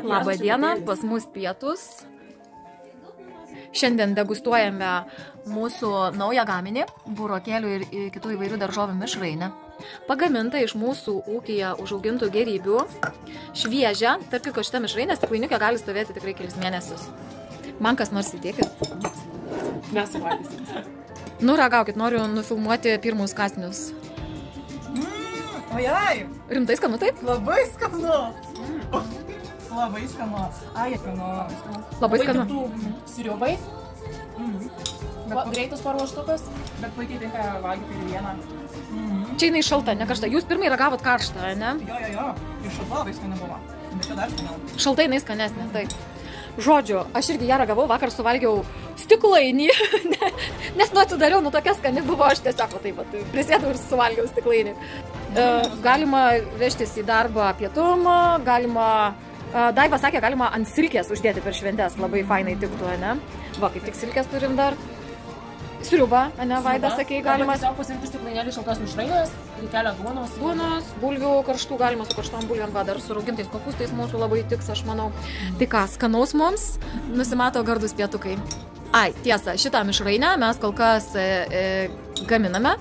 Labą dieną, pas mus pietus. Šiandien degustuojame mūsų naują gaminį, burokėlių ir kitų įvairių daržovių mišrainę. Pagaminta iš mūsų ūkyje užaugintų gėrybių. Šviežia, tarp kitko šitą mišrainę stiklainiukę gali stovėti tikrai kelis mėnesius. Man kas nors įtiekit? Mes suvalgysim. Nu, ragaukit, noriu nufilmuoti pirmus kąsnius. Ojai! Rimtai skanu taip? Labai skanu! Labai skanu. Ai, skanu. Labai skanu. Siriubai. Greitus paruoštukas. Bet puikiai tinka valgyti ir vieną. Čia jinai šalta, ne karšta. Jūs pirmai ragavot karštą, ne? Jo. Ir šalta labai skani buvo. Bet čia dar skaniau. Šalta jinai skanesnė, taip. Žodžiu, aš irgi ją ragavau, vakar suvalgiau stiklainį, nes atsidariau, tokia skani buvo, aš tiesiog taip prisėdau ir suvalgiau stiklainį. Galima vežtis į darbą pietum, galima, Daiva sakė, galima ant silkės uždėti per šventes, labai fainai tiktų, ne? Va, kaip tik silkės turim dar. Sriubą, ne, Vaida, sakei, galima. Tiesiog pasirinkti stiklainėlį šaltos mišrainės, reikelio duonos. Duonos, bulvių karštų, galima su karštom bulvėm, va, dar su raugintais kopūstais mūsų labai tiks, aš manau. Tai ką, skanaus mums, nusimato gardus pietukai. Ai, tiesa, šitą mišrainę mes kol kas gaminame,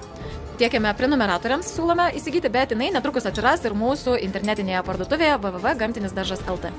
tiekiame prenumeratoriams, siūlome įsigyti, bet jinai netrukus atsiras ir mūsų internetinėje parduotuvėje www.gamtinisdaržas.lt.